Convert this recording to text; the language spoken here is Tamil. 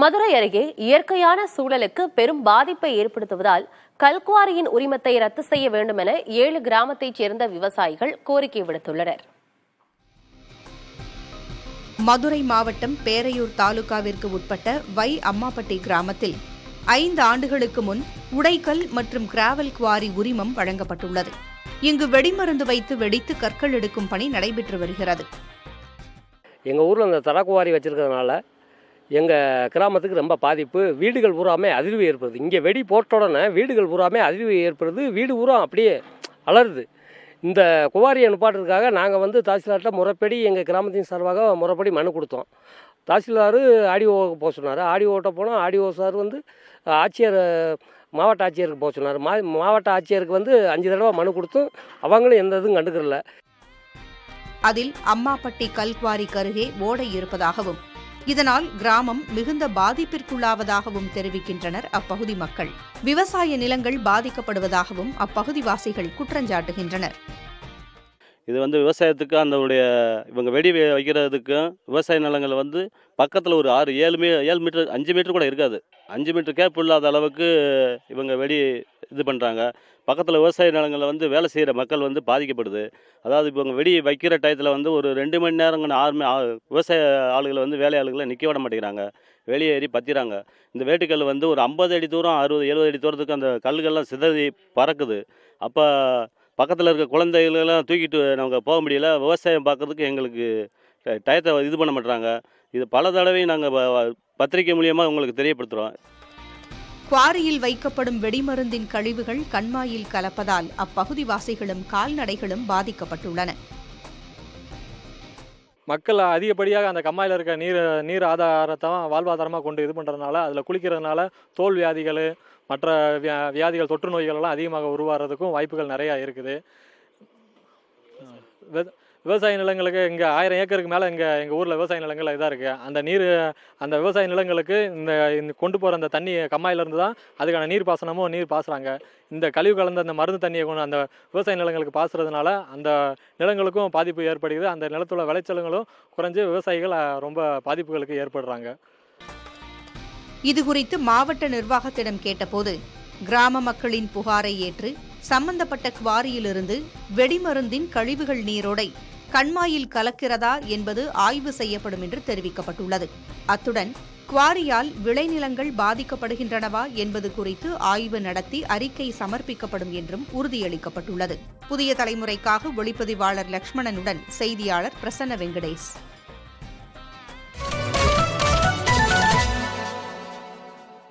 மதுரை அருகே இயற்கையான சூழலுக்கு பெரும் பாதிப்பை ஏற்படுத்துவதால் கல்குவாரியின் உரிமத்தை ரத்து செய்ய வேண்டும் என 7 கிராமத்தைச் சேர்ந்த விவசாயிகள் கோரிக்கை விடுத்துள்ளனர். மதுரை மாவட்டம் பேரையூர் தாலுகாவிற்கு உட்பட்ட வை அம்மாப்பட்டி கிராமத்தில் 5 ஆண்டுகளுக்கு முன் உடைக்கல் மற்றும் கிராவல் குவாரி உரிமம் வழங்கப்பட்டுள்ளது. இங்கு வெடிமருந்து வைத்து வெடித்து கற்கள் எடுக்கும் பணி நடைபெற்று வருகிறது. எங்கள் ஊரில் அந்த தரக்குவாரி வச்சிருக்கிறதுனால எங்கள் கிராமத்துக்கு ரொம்ப பாதிப்பு. வீடுகள் பூராமே அதிர்வு ஏற்படுது. இங்கே வெடி போட்ட உடனே வீடுகள் பூராமே அதிர்வு ஏற்படுது. வீடு பூரா அப்படியே அலருது. இந்த குவாரியை நிப்பாட்டுறதுக்காக நாங்கள் தாசில்தார்கிட்ட முறைப்படி எங்கள் கிராமத்தின் சார்பாக முறைப்படி மனு கொடுத்தோம். தாசில்தார் ஆடிஓவுக்கு போக சொன்னார். ஆடிஓட்ட போனால் ஆடிஓ சார் ஆட்சியர் மாவட்ட ஆட்சியருக்கு போக சொன்னார். மாவட்ட ஆட்சியருக்கு 5 தடவை மனு கொடுத்தும் அவங்களும் எந்த இதுவும் கண்டுக்கிறல. அதில் அம்மாப்பட்டி கல்குவாரிக்கு அருகே ஓடை இருப்பதாகவும் இதனால் கிராமம் மிகுந்த பாதிப்பிற்குள்ளாவதாகவும் தெரிவிக்கின்றனர் அப்பகுதி மக்கள். விவசாய நிலங்கள் பாதிக்கப்படுவதாகவும் அப்பகுதிவாசிகள் குற்றஞ்சாட்டுகின்றனர். இது விவசாயத்துக்கு இவங்க வெடி வைக்கிறதுக்கும் விவசாய நிலங்கள் பக்கத்தில் ஒரு 7 மீட்டர் 5 மீட்டர் கூட இருக்காது. 5 மீட்டர் கேப் இல்லாத அளவுக்கு இவங்க வெடி இது பண்ணுறாங்க. பக்கத்தில் விவசாய நிலங்களில் வேலை செய்கிற மக்கள் பாதிக்கப்படுது. அதாவது இப்போ இவங்க வெடி வைக்கிற டயத்தில் ஒரு 2 மணி நேரம் விவசாய ஆளுகளை வேலையாளுகளை நிற்க விட மாட்டேங்கிறாங்க. வெளியேறி பற்றிறாங்க. இந்த வேட்டுக்கல் ஒரு 50 அடி தூரம் 60-70 அடி தூரத்துக்கு அந்த கல்லுகள்லாம் சிதறி பறக்குது. அப்போ பக்கத்தில் இருக்க குழந்தைகளெல்லாம் தூக்கிட்டு நாங்கள் போக முடியல. விவசாயம் பார்க்குறதுக்கு எங்களுக்கு டயத்தை இது பண்ண மாட்டுறாங்க. இது பல தடவை நாங்கள் பத்திரிகை மூலியமாக உங்களுக்கு தெரியப்படுத்துகிறோம். குவாரியில் வைக்கப்படும் வெடிமருந்தின் கழிவுகள் கண்மாயில் கலப்பதால் அப்பகுதிவாசிகளும் கால்நடைகளும் பாதிக்கப்பட்டுள்ளன. மக்கள் அதிகப்படியாக அந்த கம்மாயில் இருக்க நீர் ஆதாரத்தை வாழ்வாதாரமாக கொண்டு இது பண்ணுறதுனால அதில் குளிக்கிறதுனால தோல் வியாதிகள் மற்ற வியாதிகள் தொற்று நோய்கள் எல்லாம் அதிகமாக உருவாகிறதுக்கும் வாய்ப்புகள் நிறையா இருக்குது. விவசாய நிலங்களுக்கு இங்கே 1000 ஏக்கருக்கு மேலே எங்கள் ஊரில் விவசாய நிலங்கள் இதாக இருக்குது. அந்த விவசாய நிலங்களுக்கு இந்த கொண்டு போகிற அந்த தண்ணி கம்மாயிலேருந்து தான் அதுக்கான நீர் பாசுகிறாங்க. இந்த கழிவு கலந்த அந்த மருந்து தண்ணியை கொண்டு அந்த விவசாய நிலங்களுக்கு பாசுறதுனால அந்த நிலங்களுக்கும் பாதிப்பு ஏற்படுகிறது. அந்த நிலத்தோட விளைச்சல்களும் குறைஞ்சு விவசாயிகள் ரொம்ப பாதிப்புகளுக்கு ஏற்படுறாங்க. இதுகுறித்து மாவட்ட நிர்வாகத்திடம் கேட்டபோது கிராம மக்களின் புகாரை ஏற்று சம்பந்தப்பட்ட குவாரியிலிருந்து வெடிமருந்தின் கழிவுகள் நீரோடை கண்மாயில் கலக்கிறதா என்பது ஆய்வு செய்யப்படும் என்று தெரிவிக்கப்பட்டுள்ளது. அத்துடன் குவாரியால் விளைநிலங்கள் பாதிக்கப்படுகின்றனவா என்பது குறித்து ஆய்வு நடத்தி அறிக்கை சமர்ப்பிக்கப்படும் என்றும் உறுதியளிக்கப்பட்டுள்ளது. புதிய தலைமுறைக்காக ஒளிப்பதிவாளர் லட்சுமணனுடன் செய்தியாளர் பிரசன்ன வெங்கடேஷ்.